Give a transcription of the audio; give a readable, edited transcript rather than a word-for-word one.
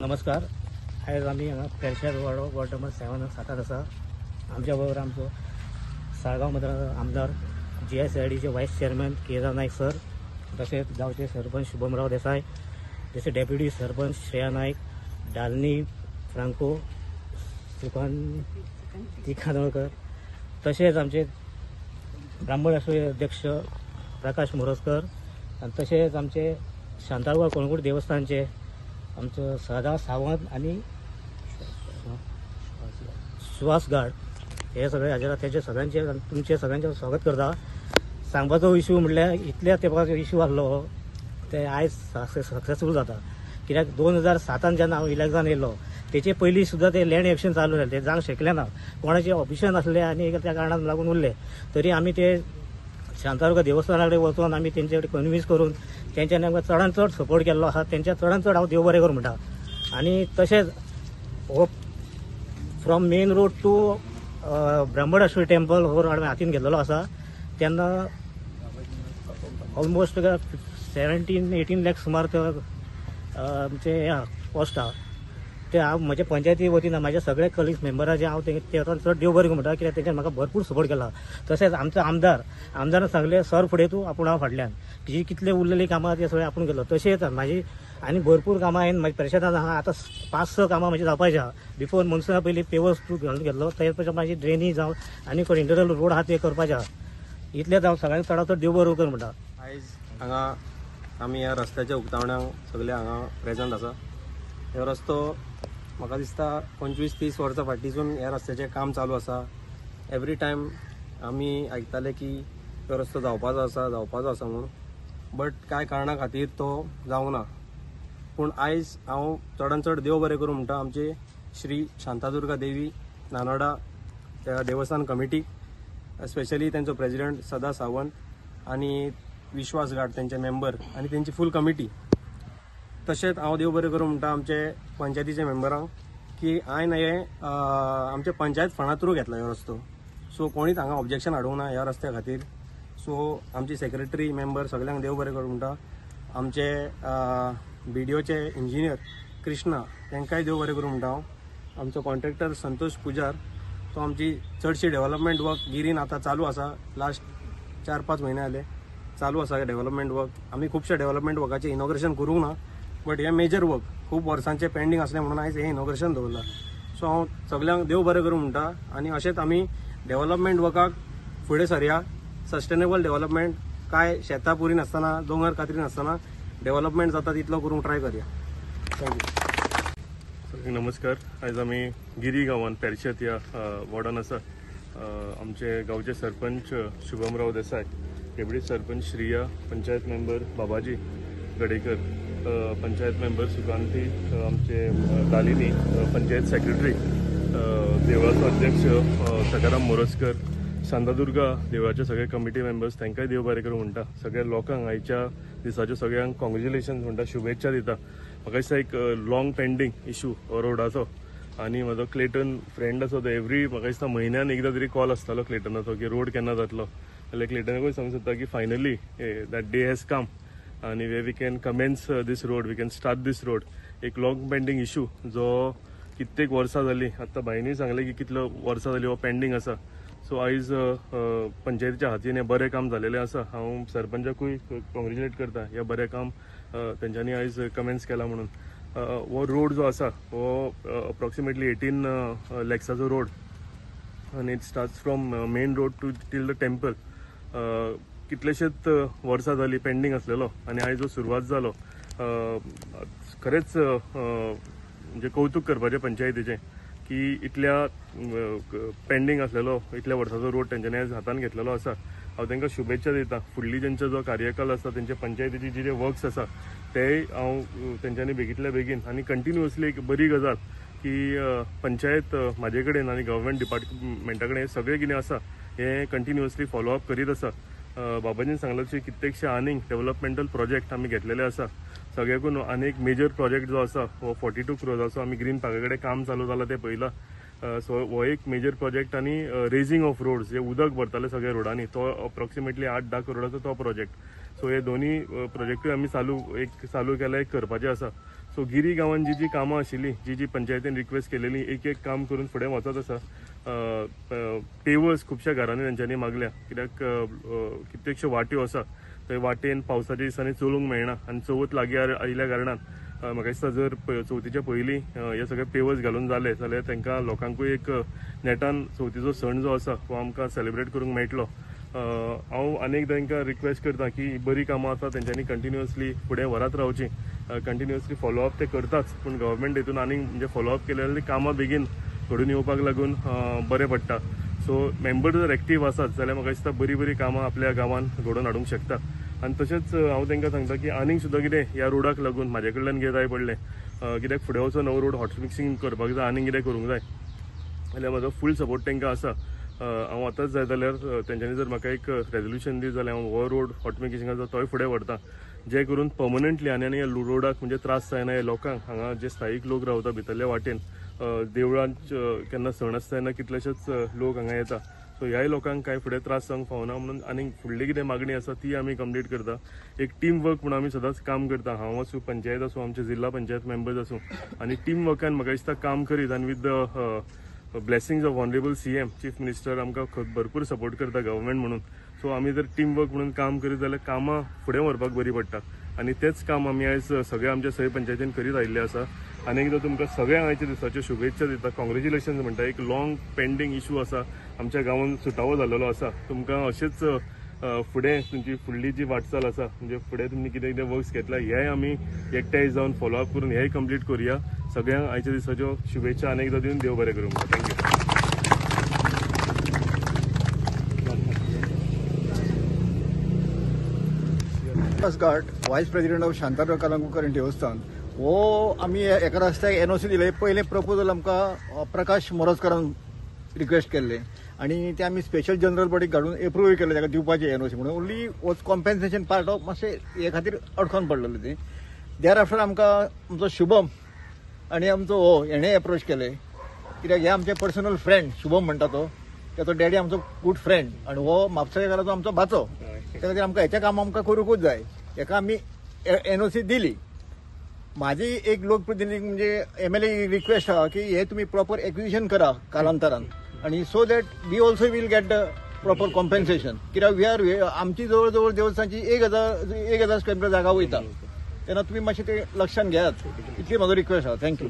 नमस्कार. आज आम्ही पेरशेद वॉर्ड नंबर 7 आसा. आमच्या बरोबर आमचो साळगांव मतदार आमदार GICIDचे vice chairman Kedar Naik sir, तसेच गावचे सरपंच शुभमराव देसाई, जसे डेप्युटी सरपंच श्रेया नाईक, डालनी फ्रांको, सुकांती खानोळकर, तसेच आमचे ब्राह्मण राष्ट्रीय अध्यक्ष प्रकाश मोरजकर, आणि तसेच आमचे शांताळगाव कोणगुड देवस्थानचे आमचं सदा सावंत आणि सुहास गाड हे सगळे हाजीर. त्याचे सगळ्यांचे तुमचे सगळ्यांचे स्वागत करता. सांगपाचो इश्यू म्हटल्यार इतल्या तेंपाचो इश्यू आसलो ते आयज सक्सेसफूल जाता. कित्याक 2007 जेन्ना हांव इलेक्शन येयलो तेचे पयलीं सुद्दां ते लँड एक्शन चालू जालें. ते जावंक शकलें ना, कोणाचें ऑफिशन आसलें आनी त्या कारणान लागून उरलें. तरी आमी ते शांतादुर्गा देवस्थाना कडेन वचून आमी तेंचे कडेन कन्विन्स करून तेंच्यांनी आमकां चडांत चड सपोर्ट केल्लो आसा. तेंच्या चडांत चड हांव देव बरें करूं म्हणटा. आनी तशेंच हो from main road to Brahmanashri temple हो रोड हातीन घेतलेलो आसा. तेन्ना ऑलमोस्ट 17-18 लाख सुमार आमचे कॉस्ट आहा. ते हांव म्हज्या पंचायती वतीन म्हाज्या सगळे कलिग्स मेंबरां जे हांव ते चड देव बरें म्हणटा, कित्याक तेंच्यान म्हाका भरपूर सपोर्ट केला. तशेंच आमचो आमदारान सांगलें सर फुडें तूं आपूण हांव फाटल्यान, जी कितले उरलेली कामां ते सगळें आपूण केलो. तशेंच म्हाजी आनी भरपूर कामां हांवें म्हाज्या परिशदान आहा. आतां 5-6 कामां म्हजी जावपाची आहा. बिफोर मोन्सुना पयलीं पेवर्स टू घालून घेतलो. तशें म्हाजी ड्रेनी जावं आनी कोण इंटरनल रोड आहा ते करपाचे आहा. इतलेंच हांव सगळ्यांक चडांत चड देव बरें कर म्हणटा. आयज हांगा आमी ह्या रस्त्याच्या उक्तावणाक सगळे हांगा प्रेजंट आसा. हो रस्तो म्हाका दिसता 25-30 वर्सां फाटीसून ह्या रस्त्याचें काम चालू आसा. एवरी टायम आमी आयकताले की तो रस्तो जावपाचो आसा म्हणून, बट कांय कारणां खातीर तो जावंक ना. पूण आयज हांव चडांत चड देव बरें करूं म्हणटा आमचे श्री शांतादुर्गा देवी नानोडा त्या देवस्थान कमिटी, स्पेशली तेंचो प्रेसिडेंट सदा सावंत आनी विश्वास गाड तेंचे मेंबर आनी तेंची फूल कमिटी. तशेंच हांव देव बरें करूं म्हणटा आमचे पंचायतीचे मेंबरांक की हांवें हे आमचे पंचायत फंडा थ्रू घेतला ह्यो रस्तो. सो कोणीच हांगा ऑब्जेक्शन हाडूंक ना ह्या रस्त्या खातीर. सो आमची सेक्रेटरी मेंबर सगळ्यांक देव बरें करूं म्हणटा. आमचे BDOचे इंजिनियर कृष्णा तांकांय देव बरें करूं म्हणटा हांव. आमचो कॉन्ट्रॅक्टर संतोष पुजार, तो आमची चडशी डेव्हलपमेंट वर्क गिरीन आतां चालू आसा. लास्ट 4-5 म्हयने जाले चालू आसा डेव्हलपमेंट वर्क. आमी खुबशे डेव्हलपमेंट वर्काचें इनॉग्रेशन करूंक ना, बट हे मेजर वर्क खूब वर्सांचे पेंडींग आसलें म्हणून आयज हे इनॉग्रेशन दवरला. सो हांव सगळ्यांक देव बरें करूं म्हणटा. आनी अशेंच आमी डेव्हलपमेंट वर्काक फुडें सरया. सस्टेनेबल डेव्हलपमेंट, काय शेतां पुरी नासतना दोंगर कातरी नासतना डेव्हलपमेंट जाता तितलो करूंक ट्राय करया. थँक्यू. नमस्कार. आयज आमी गिरी गांवांत पेरशेत ह्या वॉर्डान आसा. आमचे गांवचे सरपंच शुभमराव देसाई, डेप्युटी सरपंच श्रिया, पंचायत मेंबर बाबाजी गडेकर, पंचायत मेंबर सुकांती, आमचे दालिनी, पंचायत सेक्रेटरी, देवळाचो अध्यक्ष सकाराम मोरजकर, शांतादुर्गा देवळाचे सगळे कमिटी मेंबर्स, तांकांय देव बरें करूं म्हणटा. सगळ्या लोकांक आयच्या दिसाच्यो सगळ्यांक कॉंग्रेच्युलेशन्स म्हणटा, शुभेच्छा दिता. म्हाका दिसता एक लॉंग पेंडींग इश्यू रोडाचो, आनी म्हजो क्लेटन फ्रेंड आसा तो एवरी म्हाका दिसता म्हयन्यान एकदां तरी कॉल आसतालो क्लेटनाचो की रोड केन्ना जातलो. जाल्यार क्लेटनाकूय सांगूंक सोदता की finally that day has come आनी way we can commence this road, we can start this road. एक लॉंग पेंडींग इश्यू जो कित्येक वर्सां जाली. आतां बायनीय सांगलें की कितलो वर्सां जाली हो पेंडींग आसा. सो आयज पंचायतीच्या हातीन हें बरें काम जालेलें आसा. हांव सरपंचाकूय कॉंग्रेच्युलेट करता ह्या बरें काम तेंच्यांनी आयज कमेन्स केला म्हणून. हो रोड जो आसा हो अप्रॉक्सिमेटली 18 लॅक्साचो रोड आनी it starts from main road to till the temple. कितलेशेच वर्सां जाली पेंडींग आसलेलो आनी आयज जो सुरवात जालो. खरेंच म्हणजे कौतूक करपाचें पंचायतीचें की इतल्या पेंडींग आसलेलो इतल्या वर्साचो रोड तेंच्यांनी आयज हातान घेतलेलो आसा. हांव तांकां शुभेच्छा दिता. फुडली तेंचो जो कार्यकाल आसा तेंचे पंचायतीची जे वर्क्स आसा तेय हांव तेंच्यांनी बेगींतल्या बेगीन आनी कंटिन्युअसली एक बरी गजाल की पंचायत म्हाजे कडेन आनी गव्हर्मेंट डिपार्टमेंटा कडेन सगळें कितें आसा हें कंटिन्युअसली फॉलोअप करीत आसा. बाबाजीन सांगला तशें कित्येकशे आनीक डेव्हलपमेंटल प्रोजेक्ट आमी घेतलेले आसा. सगळ्याकून आनीक मेजर प्रोजेक्ट जो आसा हो 42 crores आमी ग्रीन पार्का कडेन काम चालू जालां तें पयलां. सो हो एक मेजर प्रोजेक्ट आनी रेजिंग ऑफ रोड्स जे उदक भरताले सगळ्या रोडांनी तो अप्रॉक्सिमेटली 8-10 crores तो प्रोजेक्ट. सो हे दोन्ही प्रोजेक्टूय आमी चालू केला एक करपाचे आसा. सो गिरी गांवांत जी कामां आशिल्ली जी पंचायतीन रिक्वेस्ट केलेली एक काम करून फुडें वचत आसा. पेवर्स खुबश्या घरांनी तांच्यांनी मागल्या, कित्याक कित्येकश्यो वाट्यो आसा थंय वाटेन पावसाच्या दिसांनी चलूंक मेळना आनी चवथ लागीं आयिल्ल्या कारणान म्हाका दिसता जर चवथीच्या पयलीं हे सगळे पेवर्स घालून जाले जाल्यार तांकां लोकांकूय एक नेटान चवथीचो सण जो आसा तो आमकां सेलिब्रेट करूंक मेळटलो. हांव अनेकदां तांकां रिक्वेस्ट करता की बरी कामां आसा तेंच्यांनी कंटिन्युअसली फुडें व्हरत रावची, कंटिन्युअसली फॉलोअप ते करताच, पूण गव्हर्मेंट हितून आनीक म्हणजे फॉलोअप केले जाल्यार कामां बेगीन घडून येवपाक लागून बरें पडटा. सो मेंबर जर एक्टीव आसात जाल्यार म्हाका दिसता बरी कामां आपल्या गांवांत घडोवन हाडूंक शकता. आनी तशेंच हांव तांकां सांगता की आनीक सुद्दां कितें ह्या रोडाक लागून म्हाजे कडल्यान कितें जाय पडलें, कित्याक फुडें वचून नवो रोड हॉट मिक्सिंग करपाक जाय, आनीक कितें करूंक जाय जाल्यार म्हजो फूल सपोर्ट तांकां आसा. हांव आतांच जाय जाल्यार तेंच्यांनी जर म्हाका एक रेजोल्युशन दी जाल्यार हांव हो रोड हॉट मिक्सिंगाचो तोय फुडें व्हरता, जे करून पर्मनंटली आनी ह्या रोडाक म्हणजे त्रास जायना ह्या लोकांक. हांगा जे स्थायीक लोक रावता भितरल्या वाटेन देवळांत केन्ना सण आसता तेन्ना कितलेशेच लोक हांगा येता, सो ह्याय लोकांक कांय फुडें त्रास जावंक फावना म्हणून आनीक फुडली कितें मागणी आसा ती आमी कंप्लीट करता. एक टीम वर्क म्हणून आमी सदांच काम करता, हांव आसूं पंचायत आसूं आमचे जिल्हा पंचायत मेंबर्स आसूं, आनी टीम वर्कान म्हाका दिसता काम करीत आनी with the blessings of honourable CM chief minister आमकां भरपूर सपोर्ट करता गव्हर्मेंट म्हणून. सो आमी जर टीम वर्क म्हणून काम करीत जाल्यार कामां फुडें व्हरपाक बरी पडटा आनी तेच काम आमी आयज सगळ्या आमच्या सगळे पंचायतीन करीत आयिल्ले आसा. आनी एकदां तुमकां सगळ्या आयच्या दिसाच्यो शुभेच्छा दिता, कॉंग्रेच्युलेशन्स म्हणटा. एक लॉंग पेंडींग इशू आसा आमच्या गांवांत सुटावो जाल्लो आसा, तुमकां अशेंच फुडें तुमची फुडली जी वाटचाल आसा म्हणजे फुडें तुमी कितें वर्क्स घेतला हेय आमी एकठांय जावन फॉलोअप करून हेय कंप्लीट करुया. सगळ्यांक आयच्या दिसाच्यो शुभेच्छा आनी एकदां दिवन देव बरें करूं. थँक्यू. घाट वायस प्रेसिडेंट ऑफ शांताराम कलंगूटकर देवस्थान हो आमी एका रस्त्याक NOC दिले. पयले प्रपोजल आमकां प्रकाश मोरजकरान रिक्वेस्ट केल्ले आनी ते आमी स्पेशल जनरल बॉडीक घालून एप्रूव केले ताका दिवपाचे NOC म्हणून. Only was compensation part of मातशें हे खातीर अडखून पडलेले ते. देर आफ्टर आमकां आमचो शुभम आनी आमचो हो हेणें एप्रोच केले, कित्याक हे आमचे पर्सनल फ्रेंड शुभम म्हणटा तो, त्याचो डॅडी आमचो गूड फ्रेंड आनी हो म्हापसाकाराचो आमचो भाचो. त्या खातीर आमकां हेचें काम आमकां करूंकूच जाय. हेका आमी NOC दिली. माझी एक लोकप्रतिनिधी म्हणजे MLA रिक्वेस्ट आहा की हे तुम्ही प्रॉपर एक्विजिशन करा कालांतरान आणि so that we also will get the proper compensation. कित्याक वी आर आमची जवळ जवळ देवस्थानची 1000 स्क्वेअर मीटर जागा वयता, तेन्ना तुम्ही मातशें ते लक्षात घेयात, इतली म्हजो रिक्वेस्ट आहा. थँक्यू.